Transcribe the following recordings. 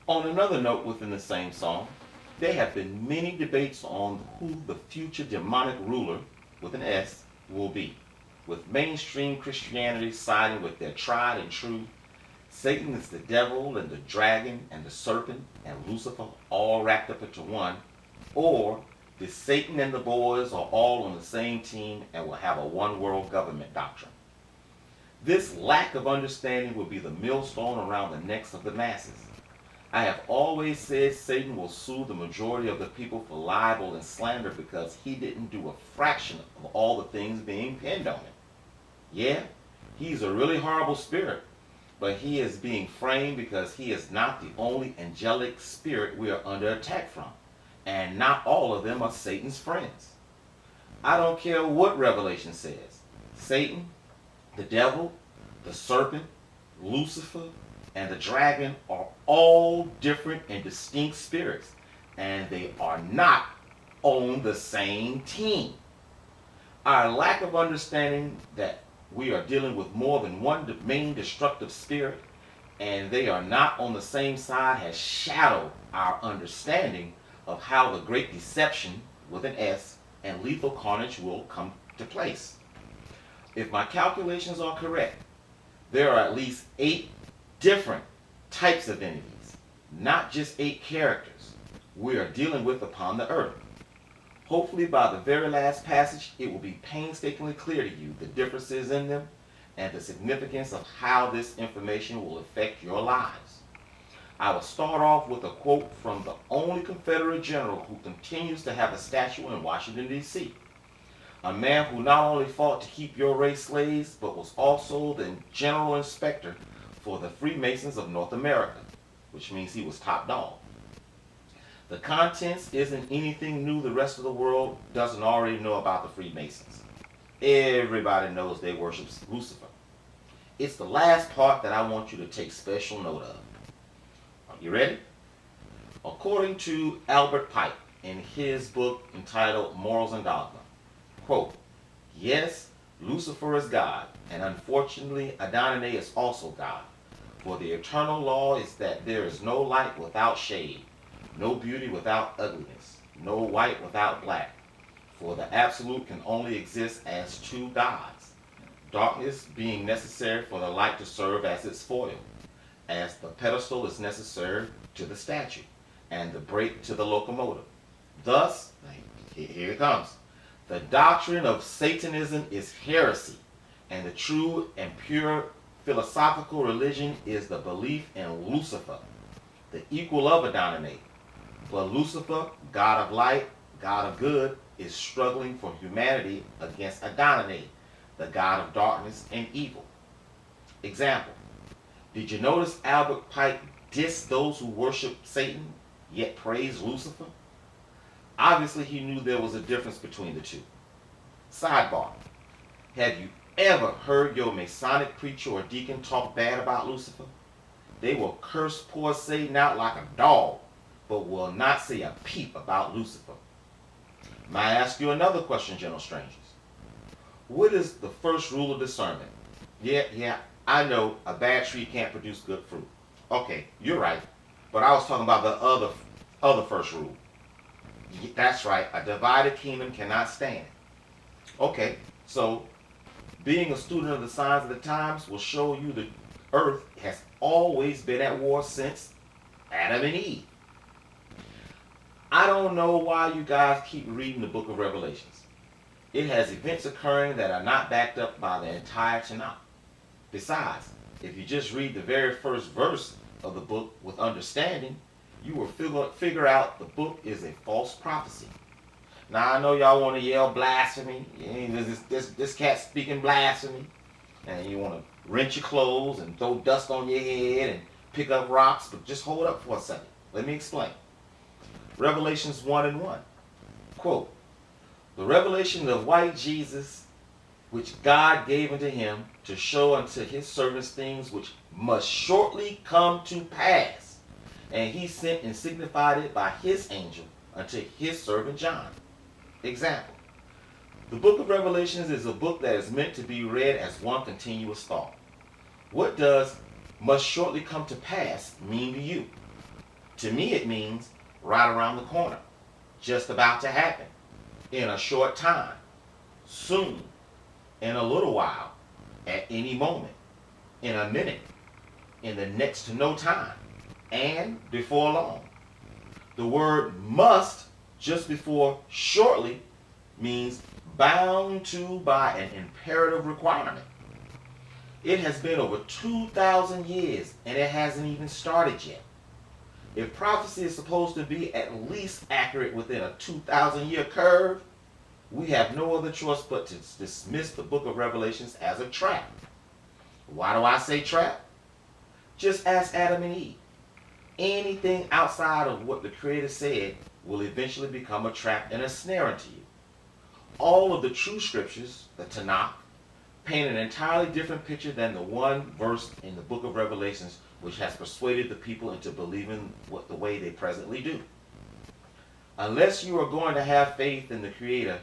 On another note within the same song, there have been many debates on who the future demonic ruler, with an S, will be, with mainstream Christianity siding with their tried and true Satan is the devil and the dragon and the serpent and Lucifer all wrapped up into one, or the Satan and the boys are all on the same team and will have a one world government doctrine. This lack of understanding will be the millstone around the necks of the masses. I have always said Satan will sue the majority of the people for libel and slander because he didn't do a fraction of all the things being pinned on him. Yeah, he's a really horrible spirit, but he is being framed because he is not the only angelic spirit we are under attack from, and not all of them are Satan's friends. I don't care what Revelation says. Satan, the devil, the serpent, Lucifer, and the dragon are all different and distinct spirits, and they are not on the same team. Our lack of understanding that we are dealing with more than one main destructive spirit, and they are not on the same side, has shadowed our understanding of how the great deception, with an S, and lethal carnage will come to place. If my calculations are correct, there are at least 8 different types of entities, not just 8 characters, we are dealing with upon the earth. Hopefully by the very last passage, it will be painstakingly clear to you the differences in them and the significance of how this information will affect your lives. I will start off with a quote from the only Confederate general who continues to have a statue in Washington, D.C. A man who not only fought to keep your race slaves, but was also the general inspector for the Freemasons of North America, which means he was top dog. The contents isn't anything new the rest of the world doesn't already know about the Freemasons. Everybody knows they worship Lucifer. It's the last part that I want you to take special note of. Are you ready? According to Albert Pike in his book entitled Morals and Dogma, quote, yes, Lucifer is God, and unfortunately Adonai is also God. For the eternal law is that there is no light without shade, no beauty without ugliness, no white without black. For the absolute can only exist as 2 gods, darkness being necessary for the light to serve as its foil, as the pedestal is necessary to the statue, and the brake to the locomotive. Thus, here it comes, the doctrine of Satanism is heresy, and the true and pure philosophical religion is the belief in Lucifer, the equal of Adonai. But Lucifer, God of light, God of good, is struggling for humanity against Adonai, the God of darkness and evil. Example, did you notice Albert Pike dissed those who worship Satan, yet praise Lucifer? Obviously he knew there was a difference between the two. Sidebar, have you ever heard your Masonic preacher or deacon talk bad about Lucifer? They will curse poor Satan out like a dog, but will not say a peep about Lucifer. May I ask you another question, gentle strangers? What is the first rule of discernment? Yeah, I know a bad tree can't produce good fruit. Okay, you're right, but I was talking about the other first rule. That's right, a divided kingdom cannot stand. Okay, so being a student of the signs of the times will show you the earth has always been at war since Adam and Eve. I don't know why you guys keep reading the book of Revelations. It has events occurring that are not backed up by the entire Tanakh. Besides, if you just read the very first verse of the book with understanding, you will figure out the book is a false prophecy. Now I know y'all want to yell blasphemy. This cat speaking blasphemy. And you want to rent your clothes and throw dust on your head and pick up rocks. But just hold up for a second. Let me explain. Revelations 1:1. Quote, the revelation of white Jesus, which God gave unto him to show unto his servants things which must shortly come to pass. And he sent and signified it by his angel unto his servant John. Example, the book of Revelations is a book that is meant to be read as one continuous thought. What does must shortly come to pass mean to you? To me, it means right around the corner, just about to happen, in a short time, soon, in a little while, at any moment, in a minute, in the next to no time, and before long. The word must, just before shortly, means bound to by an imperative requirement. It has been over 2,000 years and it hasn't even started yet. If prophecy is supposed to be at least accurate within a 2,000-year curve, we have no other choice but to dismiss the book of Revelations as a trap. Why do I say trap? Just ask Adam and Eve. Anything outside of what the Creator said will eventually become a trap and a snare unto you. All of the true scriptures, the Tanakh, paint an entirely different picture than the one verse in the book of Revelations which has persuaded the people into believing the way they presently do. Unless you are going to have faith in the Creator,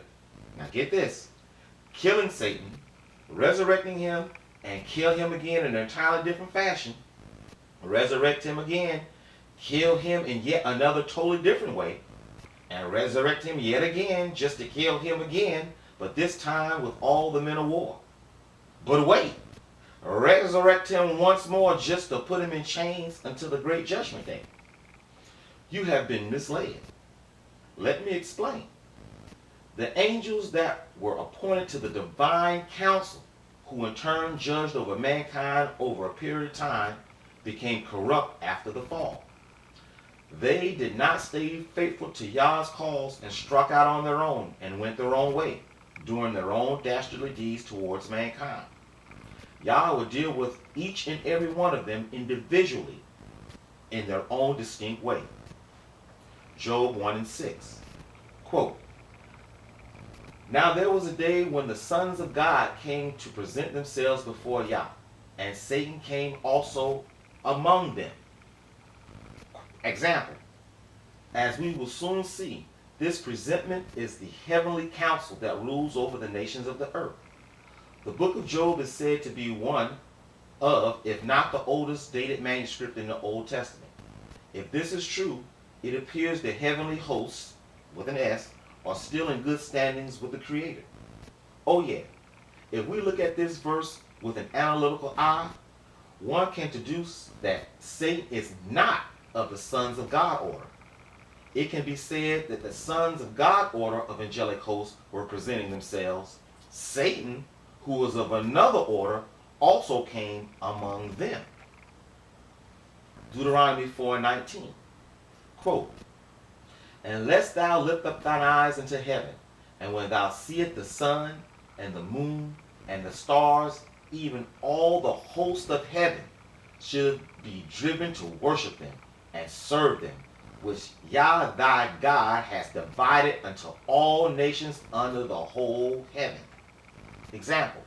now get this, killing Satan, resurrecting him, and kill him again in an entirely different fashion, resurrect him again, kill him in yet another totally different way, and resurrect him yet again just to kill him again, but this time with all the men of war. But wait, resurrect him once more just to put him in chains until the great judgment day. You have been misled. Let me explain. The angels that were appointed to the divine council, who in turn judged over mankind over a period of time, became corrupt after the fall. They did not stay faithful to Yah's cause and struck out on their own and went their own way, doing their own dastardly deeds towards mankind. Yah will deal with each and every one of them individually in their own distinct way. Job 1:6. Quote, "Now there was a day when the sons of God came to present themselves before Yah, and Satan came also among them." Example, as we will soon see, this presentment is the heavenly council that rules over the nations of the earth. The book of Job is said to be one of, if not the oldest dated manuscript in the Old Testament. If this is true, it appears the heavenly hosts, with an S, are still in good standings with the Creator. Oh yeah, if we look at this verse with an analytical eye, one can deduce that Satan is not of the sons of God order. It can be said that the sons of God order of angelic hosts were presenting themselves. Satan, who was of another order, also came among them. Deuteronomy 4:19. Quote, "Unless thou lift up thine eyes unto heaven, and when thou seest the sun, and the moon, and the stars, even all the host of heaven, should be driven to worship them, and serve them, which Yah thy God has divided unto all nations under the whole heaven." Example.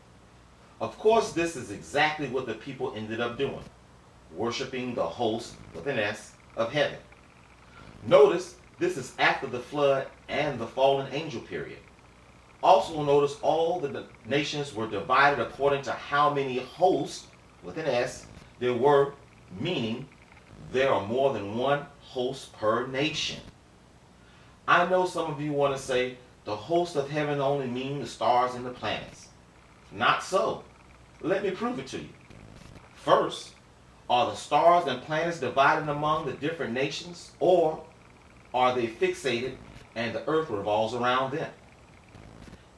Of course, this is exactly what the people ended up doing, worshiping the host, with an S, of heaven. Notice, this is after the flood and the fallen angel period. Also notice all the nations were divided according to how many hosts, with an S, there were, meaning there are more than one host per nation. I know some of you want to say the host of heaven only mean the stars and the planets. Not so. Let me prove it to you. First, are the stars and planets divided among the different nations, or are they fixated and the earth revolves around them?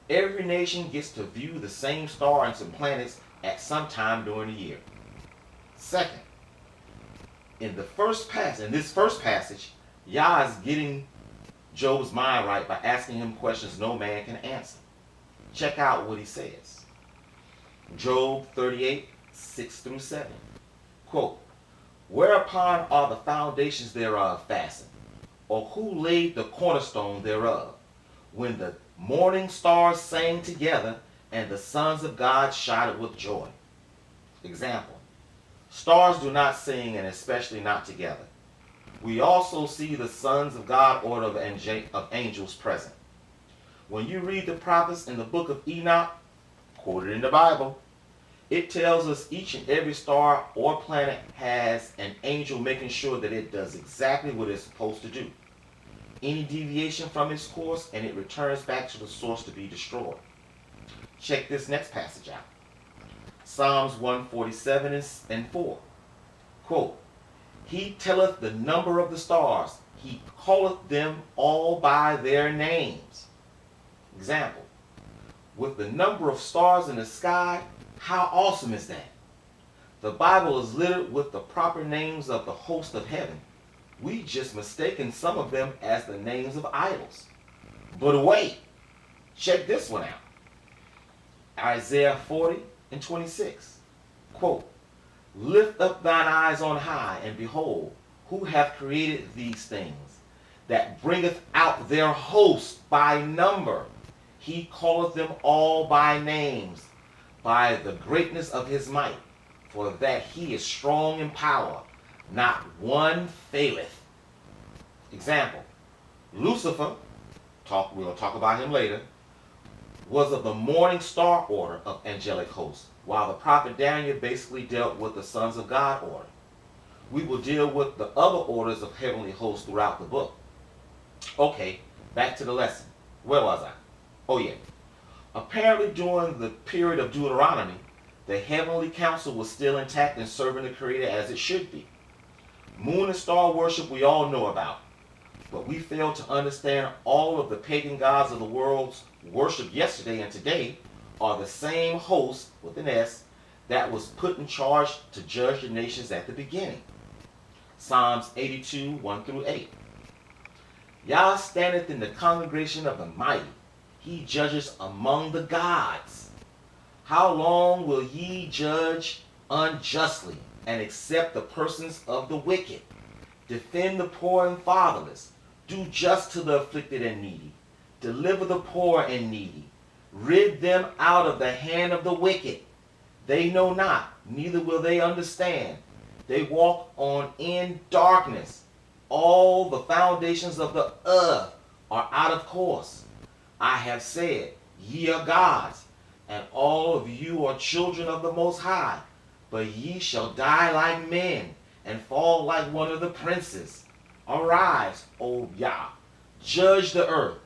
Every nation gets to view the same star and some planets at some time during the year. Second, in this first passage, Yah is getting Job's mind right by asking him questions no man can answer. Check out what he says. Job 38:6-7. Quote, "Whereupon are the foundations thereof fastened? Or who laid the cornerstone thereof? When the morning stars sang together, and the sons of God shouted with joy." Example. Stars do not sing, and especially not together. We also see the sons of God order of angels present. When you read the prophets in the book of Enoch, quoted in the Bible, It tells us each and every star or planet has an angel making sure that it does exactly what it's supposed to do. Any deviation from its course and it returns back to the source to be destroyed. Check this next passage out. Psalms 147 and 4. Quote, He telleth the number of the stars, he calleth them all by their names. Example, with the number of stars in the sky, how awesome is that? The Bible is littered with the proper names of the host of heaven. We just mistaken some of them as the names of idols. But wait, check this one out. Isaiah 40 and 26. Quote, Lift up thine eyes on high, and behold, who hath created these things, that bringeth out their host by number. He calleth them all by names, by the greatness of his might, for that he is strong in power, not one faileth. Example, Lucifer, we'll talk about him later, was of the morning star order of angelic hosts, while the prophet Daniel basically dealt with the sons of God order. We will deal with the other orders of heavenly hosts throughout the book. Okay, back to the lesson. Where was I? Oh yeah. Apparently during the period of Deuteronomy, the heavenly council was still intact and serving the Creator as it should be. Moon and star worship we all know about, but we fail to understand all of the pagan gods of the world's worship yesterday and today are the same host, with an S, that was put in charge to judge the nations at the beginning. Psalms 82, 1 through 8. Yah standeth in the congregation of the mighty. He judges among the gods. How long will ye judge unjustly and accept the persons of the wicked? Defend the poor and fatherless. Do just to the afflicted and needy. Deliver the poor and needy. Rid them out of the hand of the wicked. They know not, neither will they understand. They walk on in darkness. All the foundations of the earth are out of course. I have said, ye are gods, and all of you are children of the Most High. But ye shall die like men, and fall like one of the princes. Arise, O Yah, judge the earth,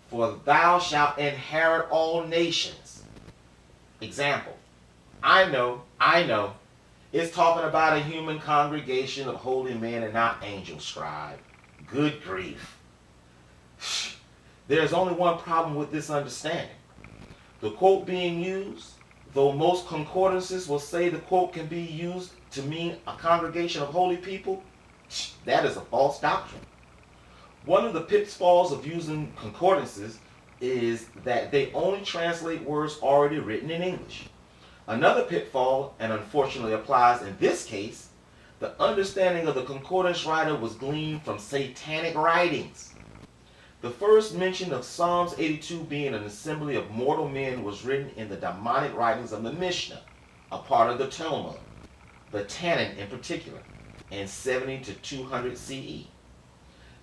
for thou shalt inherit all nations. Example, I know, it's talking about a human congregation of holy men and not angels, scribe. Good grief. There's only one problem with this understanding. The quote being used, though most concordances will say the quote can be used to mean a congregation of holy people, that is a false doctrine. One of the pitfalls of using concordances is that they only translate words already written in English. Another pitfall, and unfortunately applies in this case, the understanding of the concordance writer was gleaned from satanic writings. The first mention of Psalms 82 being an assembly of mortal men was written in the demonic writings of the Mishnah, a part of the Talmud, the Tannan in particular, in 70 to 200 CE.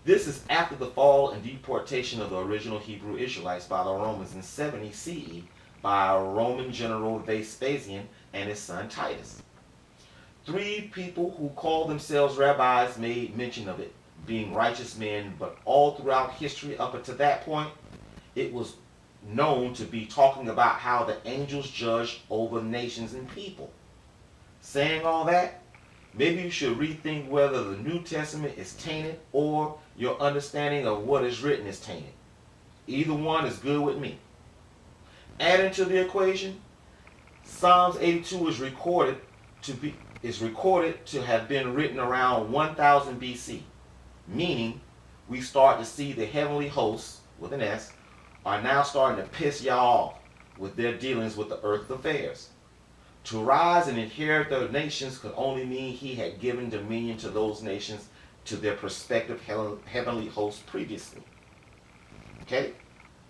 This is after the fall and deportation of the original Hebrew Israelites by the Romans in 70 CE by a Roman general Vespasian and his son Titus. 3 people who called themselves rabbis made mention of it being righteous men, but all throughout history up until that point, it was known to be talking about how the angels judged over nations and people. Saying all that, maybe you should rethink whether the New Testament is tainted or your understanding of what is written is tainted. Either one is good with me. Adding to the equation, Psalms 82 is recorded to have been written around 1000 BC, meaning we start to see the heavenly hosts, with an S, are now starting to piss y'all off with their dealings with the earth's affairs. To rise and inherit the nations could only mean he had given dominion to those nations to their prospective heavenly hosts previously. Okay?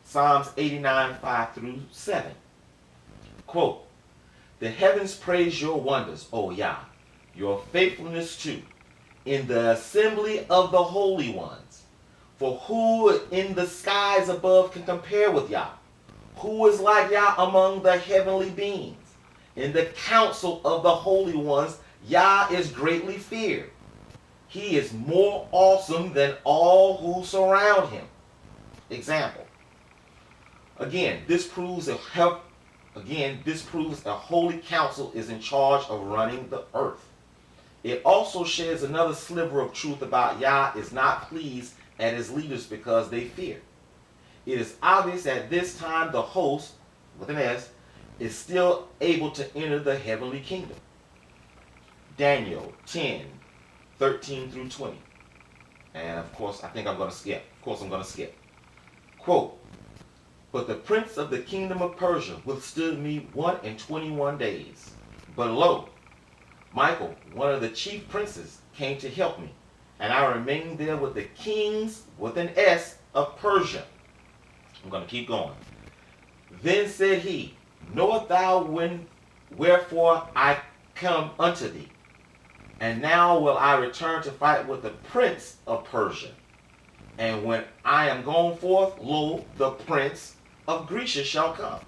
Psalms 89, 5 through 7. Quote, The heavens praise your wonders, O Yah, your faithfulness too, in the assembly of the holy ones. For who in the skies above can compare with Yah? Who is like Yah among the heavenly beings? In the council of the holy ones, Yah is greatly feared. He is more awesome than all who surround him. Example. Again, this proves a holy council is in charge of running the earth. It also sheds another sliver of truth about Yah is not pleased at his leaders because they fear. It is obvious that this time the host, with an S, is still able to enter the heavenly kingdom. Daniel 10:13 through 20. And of course, I think I'm going to skip. Quote, "But the prince of the kingdom of Persia withstood me 121 days. But lo, Michael, one of the chief princes, came to help me, and I remained there with the kings, with an S, of Persia." I'm going to keep going. "Then said he, Knowest thou wherefore I come unto thee? And now will I return to fight with the prince of Persia. And when I am gone forth, lo, the prince of Grecia shall come."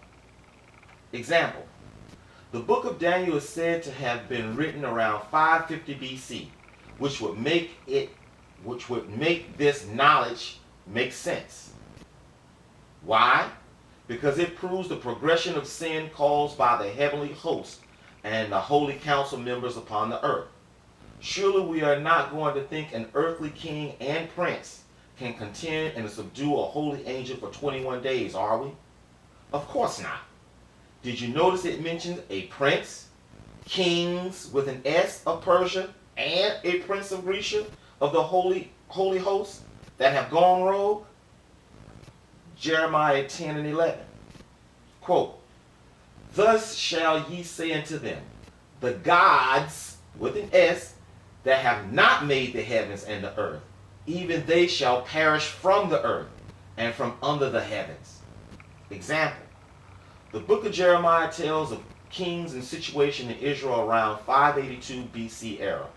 Example. The book of Daniel is said to have been written around 550 BC, which would make this knowledge make sense. Why? Because it proves the progression of sin caused by the heavenly host and the holy council members upon the earth. Surely we are not going to think an earthly king and prince can contend and subdue a holy angel for 21 days, are we? Of course not. Did you notice it mentions a prince, kings with an S of Persia, and a prince of Grecia of the holy host that have gone rogue? Jeremiah 10:11. Quote, "Thus shall ye say unto them, the gods, with an S, that have not made the heavens and the earth, even they shall perish from the earth and from under the heavens." Example. The book of Jeremiah tells of kings and situation in Israel around 582 BC era.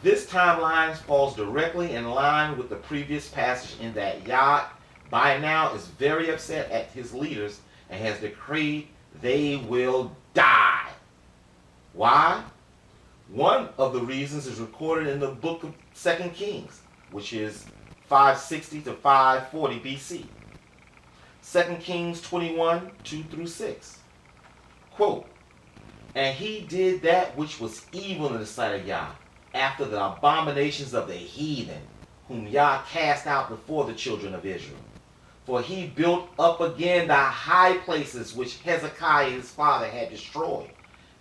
This timeline falls directly in line with the previous passage in that Yah by now is very upset at his leaders and has decreed they will die. Why? One of the reasons is recorded in the book of 2 Kings, which is 560 to 540 BC. 2 Kings 21:2 through 6. Quote, "And he did that which was evil in the sight of Yah, after the abominations of the heathen, whom Yah cast out before the children of Israel. For he built up again the high places which Hezekiah his father had destroyed.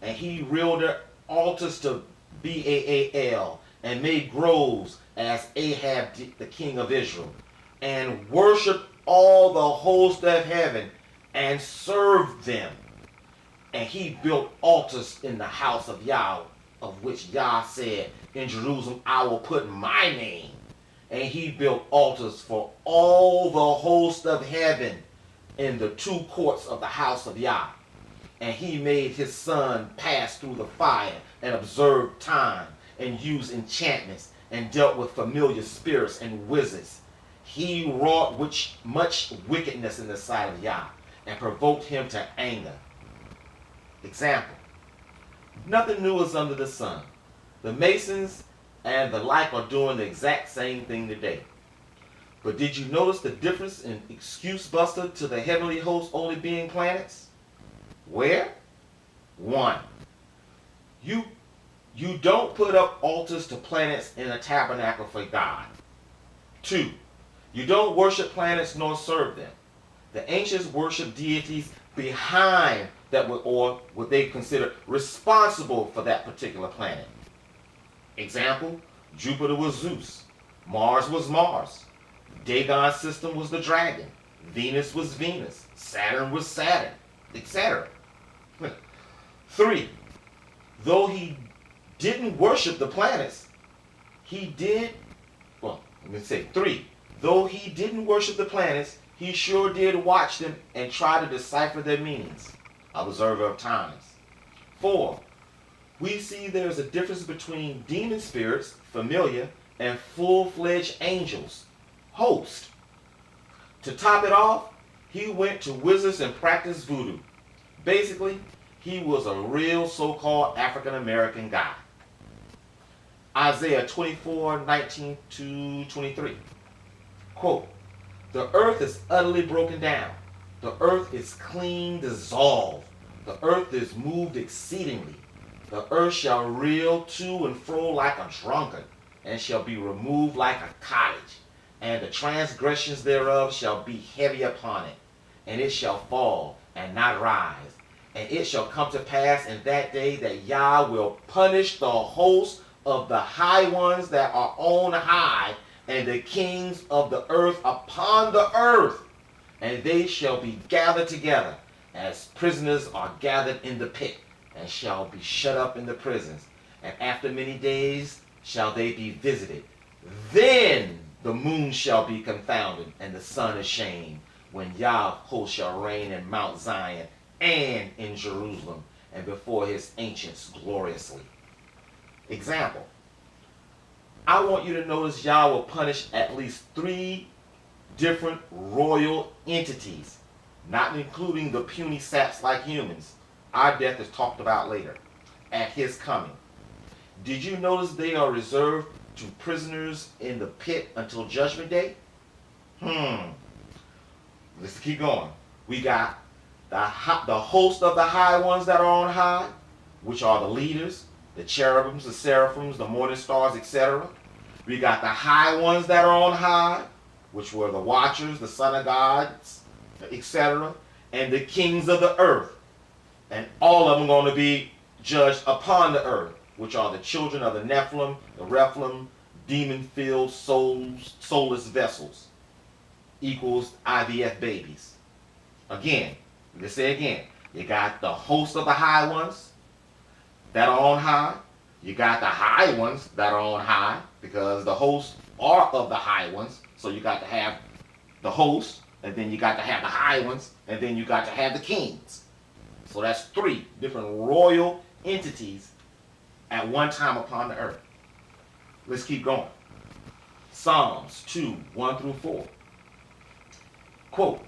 And he reared altars to Baal, and made groves as Ahab the king of Israel, and worshipped all the host of heaven, and served them. And he built altars in the house of Yah, of which Yah said, In Jerusalem I will put my name. And he built altars for all the host of heaven in the two courts of the house of Yah. And he made his son pass through the fire, and observed time, and used enchantments, and dealt with familiar spirits and wizards. He wrought much wickedness in the sight of Yah, and provoked him to anger." Example. Nothing new is under the sun. The Masons and the like are doing the exact same thing today. But did you notice the difference in excuse buster to the heavenly host only being planets? Where? 1. You don't put up altars to planets in a tabernacle for God. 2. You don't worship planets nor serve them. The ancients worshiped deities behind that or what they consider responsible for that particular planet. Example, Jupiter was Zeus, Mars was Mars, Dagon's system was the dragon, Venus was Venus, Saturn was Saturn, etc. 3. Though he didn't worship the planets, he did, well, let me say 3. Though he didn't worship the planets, he sure did watch them and try to decipher their meanings. Observer of times. 4. We see there's a difference between demon spirits, familiar, and full-fledged angels, host. To top it off, he went to wizards and practiced voodoo. Basically, He was a real so-called African-American guy. Isaiah 24:19-23. Quote, the earth is utterly broken down. The earth is clean dissolved. The earth is moved exceedingly. The earth shall reel to and fro like a drunkard, and shall be removed like a cottage. And the transgressions thereof shall be heavy upon it. And it shall fall and not rise. And it shall come to pass in that day that Yah will punish the host of the high ones that are on high, and the kings of the earth upon the earth. And they shall be gathered together, as prisoners are gathered in the pit, and shall be shut up in the prisons. And after many days shall they be visited. Then the moon shall be confounded, and the sun ashamed, when Yahweh shall reign in Mount Zion and in Jerusalem, and before his ancients gloriously. Example. I want you to notice Yah will punish at least 3 different royal entities, not including the puny saps like humans. Our death is talked about later, at his coming. Did you notice they are reserved to prisoners in the pit until judgment day? Let's keep going. We got the host of the high ones that are on high, which are the leaders, the cherubims, the seraphims, the morning stars, etc. We got the high ones that are on high, which were the watchers, the son of gods, etc. And the kings of the earth. And all of them are going to be judged upon the earth, which are the children of the NEPHILIM, the Rephilim, demon-filled soulless vessels, equals IVF babies. Again, let's say again, you got the host of the high ones that are on high. You got the high ones that are on high, because the hosts are of the high ones. So you got to have the host, and then you got to have the high ones, and then you got to have the kings. So that's 3 different royal entities at one time upon the earth. Let's keep going. Psalms 2:1-4. Quote,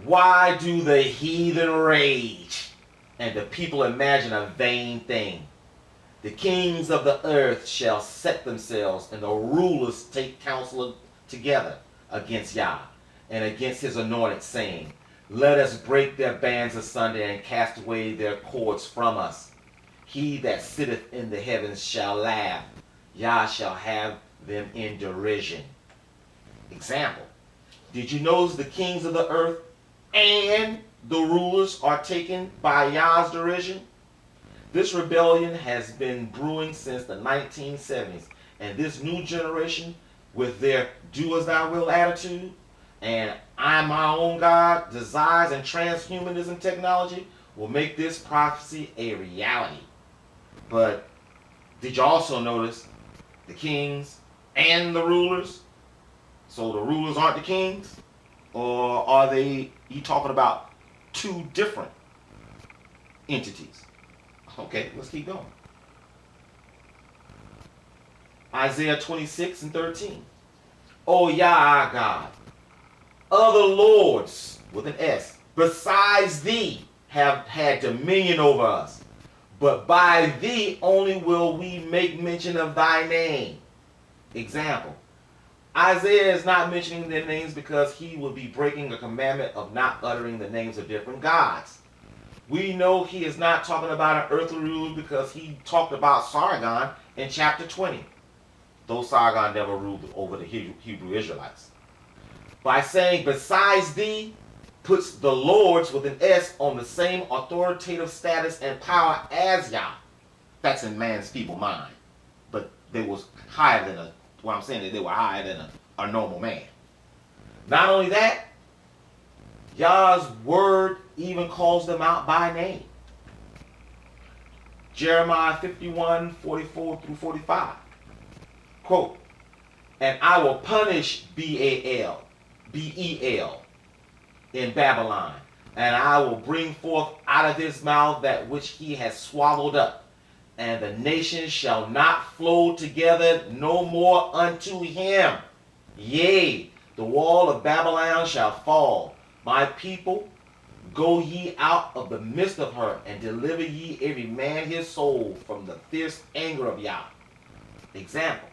why do the heathen rage, and the people imagine a vain thing? The kings of the earth shall set themselves, and the rulers take counsel together against Yah and against his anointed, saying, let us break their bands asunder and cast away their cords from us. He that sitteth in the heavens shall laugh. Yah shall have them in derision. Example. Did you notice the kings of the earth and the rulers are taken by Yah's derision? This rebellion has been brewing since the 1970s. And this new generation, with their do as thou will attitude, and I'm my own God, desires, and transhumanism technology, will make this prophecy a reality. But did you also notice the kings and the rulers? So the rulers aren't the kings? Or are you talking about 2 different entities? Okay, let's keep going. Isaiah 26:13. O Yah our God, other lords, with an S, besides thee have had dominion over us, but by thee only will we make mention of thy name. Example. Isaiah is not mentioning their names because he will be breaking a commandment of not uttering the names of different gods. We know he is not talking about an earthly ruler because he talked about Sargon in chapter 20. Though Sargon never ruled over the Hebrew Israelites. By saying besides thee, puts the lords with an S on the same authoritative status and power as Yah. That's in man's feeble mind. But they was higher than I'm saying that they were higher than a normal man. Not only that, Yah's word even calls them out by name. Jeremiah 51:44-45. Quote, and I will punish Beel in Babylon, and I will bring forth out of his mouth that which he has swallowed up, and the nations shall not flow together no more unto him. Yea, the wall of Babylon shall fall. My people Go ye out of the midst of her, and deliver ye every man his soul from the fierce anger of Yah. Example.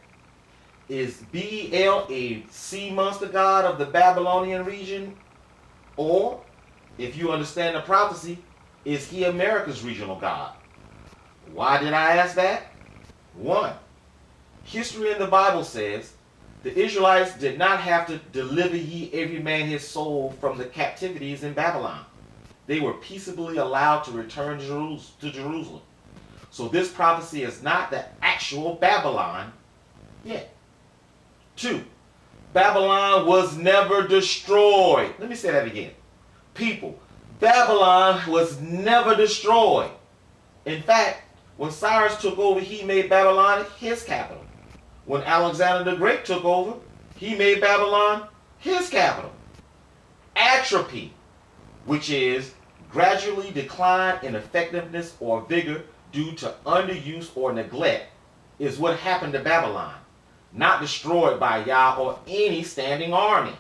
Is Bel a sea monster god of the Babylonian region? Or, if you understand the prophecy, is he America's regional god? Why did I ask that? 1. History in the Bible says the Israelites did not have to deliver ye every man his soul from the captivities in Babylon. They were peaceably allowed to return to Jerusalem. So this prophecy is not the actual Babylon yet. 2. Babylon was never destroyed. Let me say that again. People, Babylon was never destroyed. In fact, when Cyrus took over, he made Babylon his capital. When Alexander the Great took over, he made Babylon his capital. Atrophy, which is gradually decline in effectiveness or vigor due to underuse or neglect, is what happened to Babylon, not destroyed by Yah or any standing army.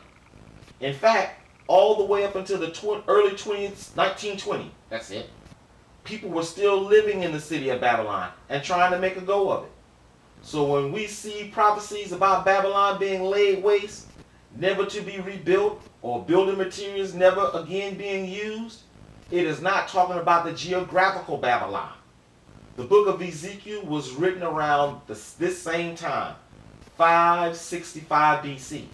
In fact, all the way up until the early 1920, that's it, people were still living in the city of Babylon and trying to make a go of it. So when we see prophecies about Babylon being laid waste, never to be rebuilt, or building materials never again being used, it is not talking about the geographical Babylon. The book of Ezekiel was written around this same time, 565 BC.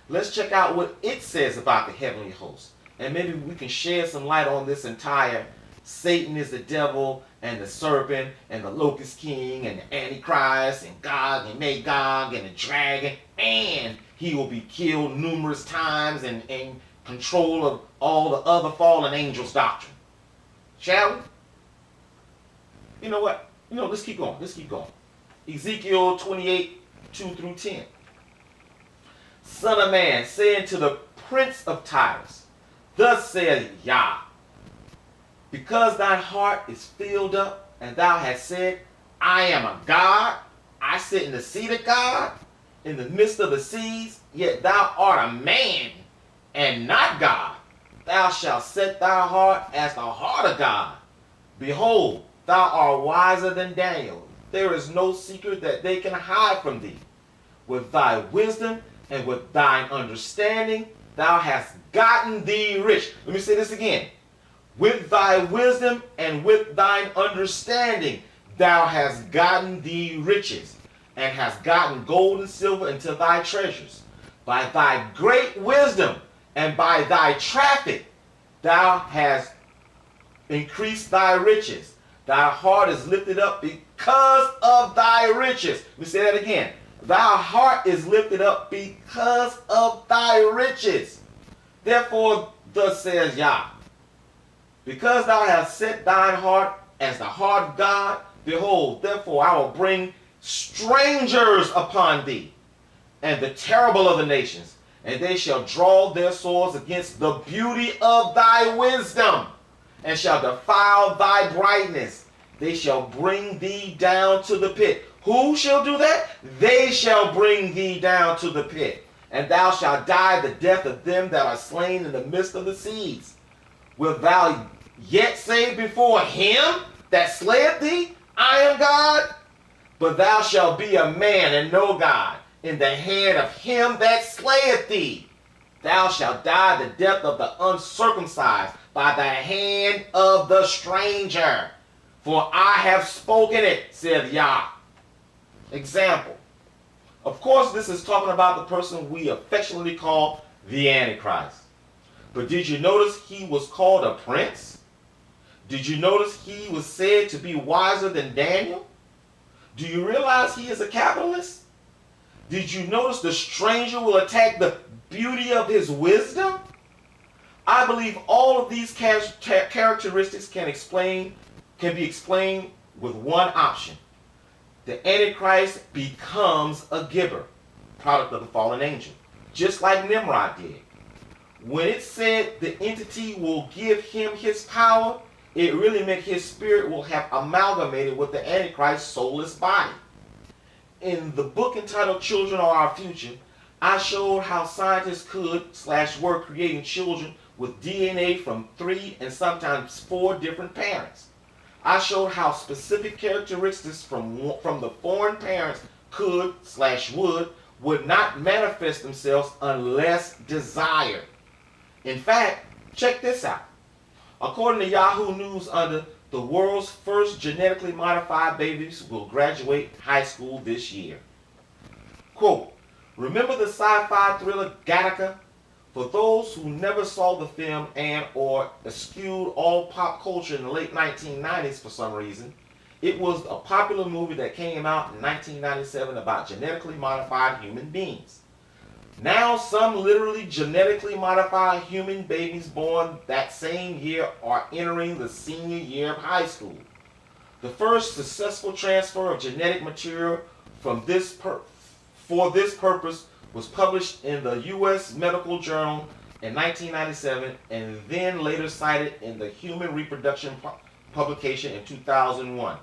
Let's check out what it says about the heavenly host, and maybe we can shed some light on this entire Satan is the devil, and the serpent, and the locust king, and the Antichrist, and Gog and Magog, and the dragon, and he will be killed numerous times and in control of all the other fallen angels' doctrine. Shall we? You know what? Let's keep going. Let's keep going. Ezekiel 28, 2 through 10. Son of man, saying to the prince of Tyrus, thus saith Yah, because thine heart is filled up, and thou hast said, I am a God, I sit in the seat of God, in the midst of the seas, yet thou art a man, and not God. Thou shalt set thy heart as the heart of God. Behold, thou art wiser than Daniel. There is no secret that they can hide from thee. With thy wisdom and with thine understanding, thou hast gotten thee rich. Let me say this again. With thy wisdom and with thine understanding, thou hast gotten thee riches, and hast gotten gold and silver into thy treasures. By thy great wisdom and by thy traffic, thou hast increased thy riches. Thy heart is lifted up because of thy riches. Let me say that again. Thy heart is lifted up because of thy riches. Therefore, thus says Yah, because thou hast set thine heart as the heart of God, behold, therefore I will bring strangers upon thee, and the terrible of the nations, and they shall draw their swords against the beauty of thy wisdom, and shall defile thy brightness. They shall bring thee down to the pit. Who shall do that? They shall bring thee down to the pit, and thou shalt die the death of them that are slain in the midst of the seas. Wilt thou yet say before him that slayeth thee, I am God? But thou shalt be a man and no God in the hand of him that slayeth thee. Thou shalt die the death of the uncircumcised by the hand of the stranger. For I have spoken it, saith Yah. Example. Of course, this is talking about the person we affectionately call the Antichrist. But did you notice he was called a prince? Did you notice he was said to be wiser than Daniel? Do you realize he is a capitalist? Did you notice the stranger will attack the beauty of his wisdom? I believe all of these characteristics can be explained with one option. The Antichrist becomes a giver, product of the fallen angel, just like Nimrod did. When it said the entity will give him his power, it really meant his spirit will have amalgamated with the Antichrist's soulless body. In the book entitled Children Are Our Future, I showed how scientists could/were creating children with DNA from 3 and sometimes 4 different parents. I showed how specific characteristics from the foreign parents would not manifest themselves unless desired. In fact, check this out. According to Yahoo News, the world's first genetically modified babies will graduate high school this year. Quote, remember the sci-fi thriller Gattaca? For those who never saw the film and or eschewed all pop culture in the late 1990s for some reason, it was a popular movie that came out in 1997 about genetically modified human beings. Now some literally genetically modified human babies born that same year are entering the senior year of high school. The first successful transfer of genetic material for this purpose was published in the U.S. Medical Journal in 1997 and then later cited in the Human Reproduction publication in 2001.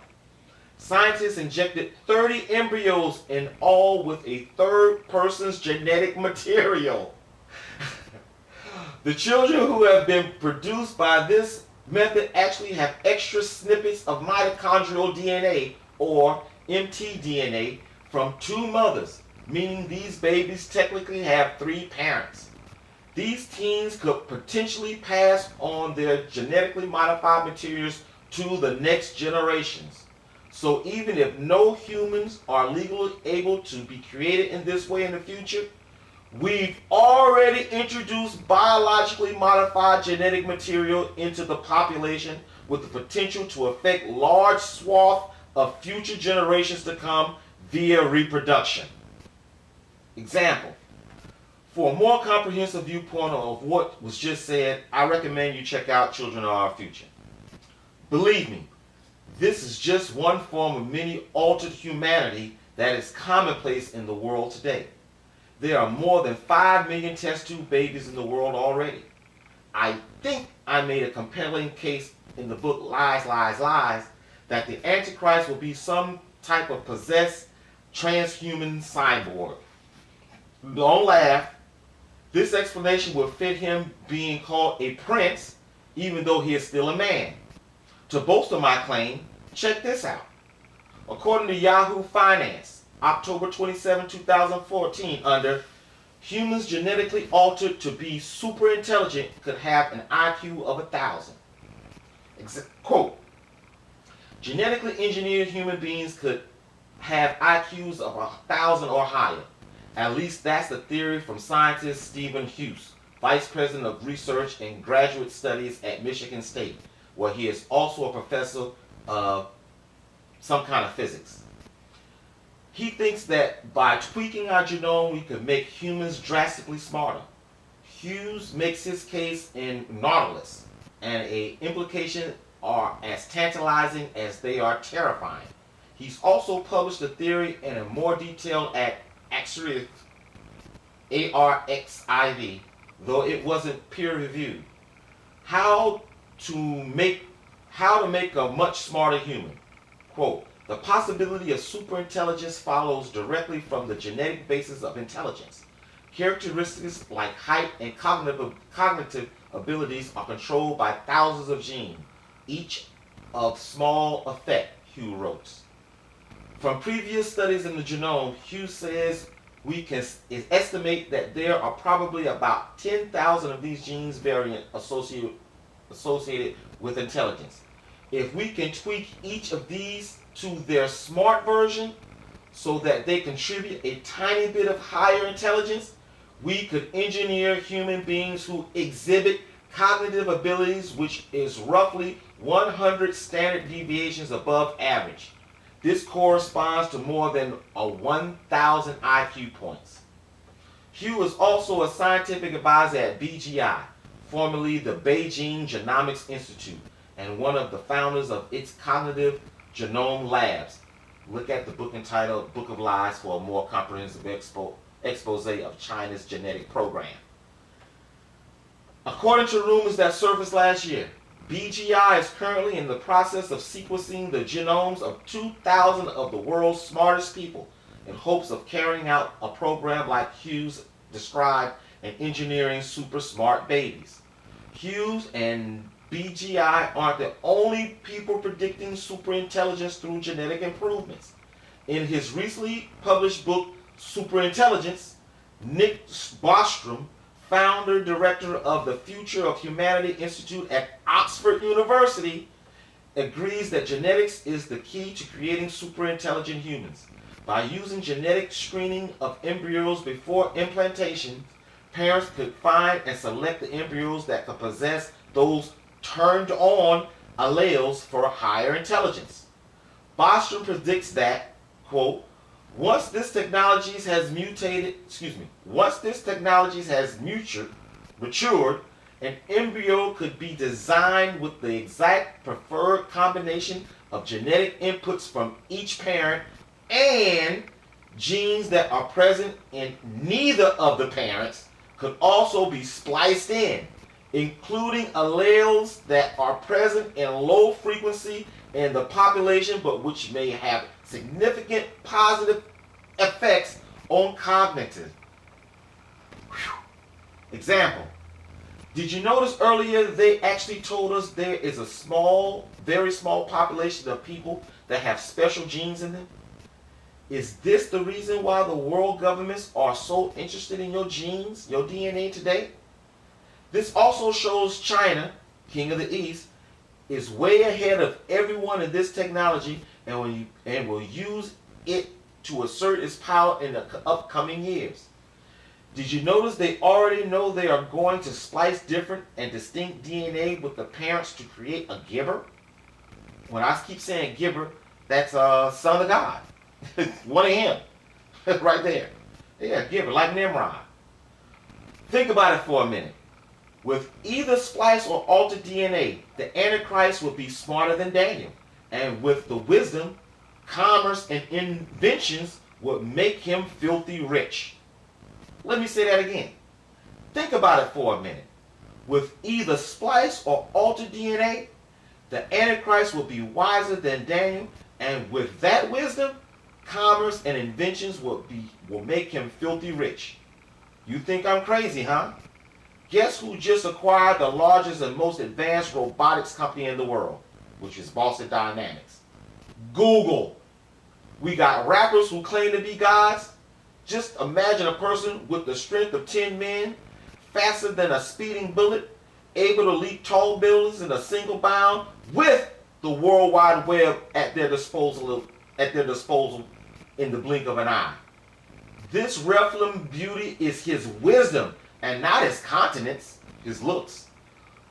Scientists injected 30 embryos in all with a third person's genetic material. The children who have been produced by this method actually have extra snippets of mitochondrial DNA or mtDNA from 2 mothers, meaning these babies technically have 3 parents. These teens could potentially pass on their genetically modified materials to the next generations. So even if no humans are legally able to be created in this way in the future, we've already introduced biologically modified genetic material into the population with the potential to affect large swaths of future generations to come via reproduction. Example. For a more comprehensive viewpoint of what was just said, I recommend you check out Children Are Our Future. Believe me, this is just one form of many altered humanity that is commonplace in the world today. There are more than 5 million test tube babies in the world already. I think I made a compelling case in the book Lies, Lies, Lies that the Antichrist will be some type of possessed transhuman cyborg. Don't laugh. This explanation will fit him being called a prince even though he is still a man. To bolster my claim, check this out. According to Yahoo Finance, October 27, 2014, under humans genetically altered to be super intelligent could have an IQ of 1,000. Quote, genetically engineered human beings could have IQs of 1,000 or higher. At least that's the theory from scientist Stephen Hughes, Vice President of Research and Graduate Studies at Michigan State, where he is also a professor of some kind of physics. He thinks that by tweaking our genome, we could make humans drastically smarter. Hughes makes his case in Nautilus, and an implication are as tantalizing as they are terrifying. He's also published the theory in a more detail at Arxiv, ARXIV, though it wasn't peer-reviewed. How to make a much smarter human. Quote, the possibility of superintelligence follows directly from the genetic basis of intelligence. Characteristics like height and cognitive abilities are controlled by thousands of genes, each of small effect, Hugh wrote. From previous studies in the genome, Hugh says we can estimate that there are probably about 10,000 of these genes variant associated with intelligence. If we can tweak each of these to their smart version so that they contribute a tiny bit of higher intelligence, we could engineer human beings who exhibit cognitive abilities which is roughly 100 standard deviations above average. This corresponds to more than 1,000 IQ points. Hugh is also a scientific advisor at BGI, formerly the Beijing Genomics Institute, and one of the founders of its cognitive genome labs. Look at the book entitled Book of Lies for a more comprehensive expose of China's genetic program. According to rumors that surfaced last year, BGI is currently in the process of sequencing the genomes of 2,000 of the world's smartest people in hopes of carrying out a program like Hughes described and engineering super smart babies. Hughes and BGI aren't the only people predicting superintelligence through genetic improvements. In his recently published book, Superintelligence, Nick Bostrom, founder director of the Future of Humanity Institute at Oxford University, agrees that genetics is the key to creating superintelligent humans. By using genetic screening of embryos before implantation, parents could find and select the embryos that could possess those turned on alleles for higher intelligence. Bostrom predicts that, quote, once this technology has matured, an embryo could be designed with the exact preferred combination of genetic inputs from each parent and genes that are present in neither of the parents could also be spliced in, including alleles that are present in low frequency in the population but which may have significant positive effects on cognitive. Example. Did you notice earlier they actually told us there is a small, very small population of people that have special genes in them? Is this the reason why the world governments are so interested in your genes, your DNA today? This also shows China, king of the East, is way ahead of everyone in this technology and will use it to assert its power in the upcoming years. Did you notice they already know they are going to splice different and distinct DNA with the parents to create a giver? When I keep saying giver, that's a son of God. One of him. Right there. Yeah, giver, like Nimrod. Think about it for a minute. With either splice or altered DNA, the Antichrist will be smarter than Daniel. And with the wisdom, commerce, and inventions would make him filthy rich. Let me say that again. Think about it for a minute. With either splice or altered DNA, the Antichrist will be wiser than Daniel, and with that wisdom, commerce and inventions will make him filthy rich. You think I'm crazy, huh? Guess who just acquired the largest and most advanced robotics company in the world, which is Boston Dynamics? Google. We got rappers who claim to be gods. Just imagine a person with the strength of 10 men, faster than a speeding bullet, able to leap tall buildings in a single bound, with the World Wide Web at their disposal in the blink of an eye. This Rephilim beauty is his wisdom and not his continence, his looks.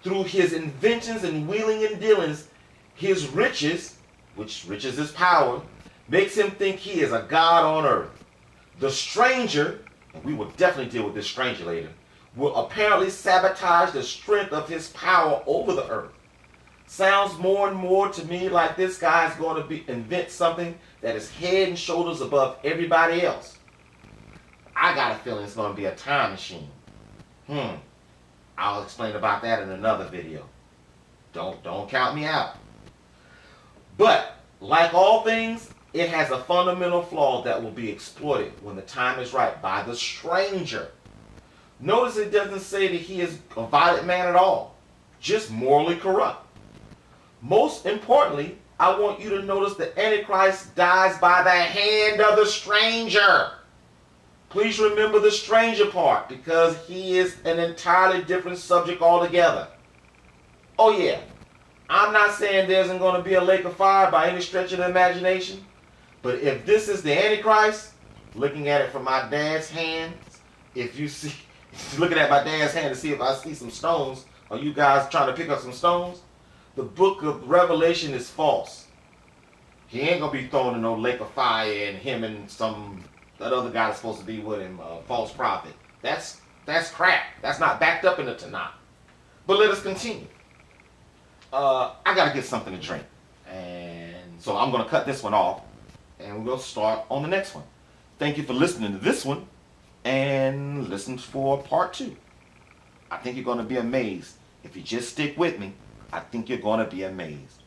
Through his inventions and wheeling and dealings, his riches, which riches is power, makes him think he is a god on earth. The stranger, and we will definitely deal with this stranger later, will apparently sabotage the strength of his power over the earth. Sounds more and more to me like this guy is going to invent something that is head and shoulders above everybody else. I got a feeling it's going to be a time machine. I'll explain about that in another video. Don't count me out. But, like all things, it has a fundamental flaw that will be exploited when the time is right by the stranger. Notice it doesn't say that he is a violent man at all, just morally corrupt. Most importantly, I want you to notice the Antichrist dies by the hand of the stranger. Please remember the stranger part, because he is an entirely different subject altogether. Oh yeah, I'm not saying there isn't going to be a lake of fire by any stretch of the imagination, but if this is the Antichrist, looking at it from my dad's hands, if you see, looking at my dad's hand to see if I see some stones, are you guys trying to pick up some stones? The book of Revelation is false. He ain't going to be thrown in no lake of fire and him and that other guy that's supposed to be with him, false prophet. That's crap. That's not backed up in the Tanakh. But let us continue. I got to get something to drink. And so I'm going to cut this one off. And we'll start on the next one. Thank you for listening to this one. And listen for part 2. I think you're going to be amazed. If you just stick with me, I think you're going to be amazed.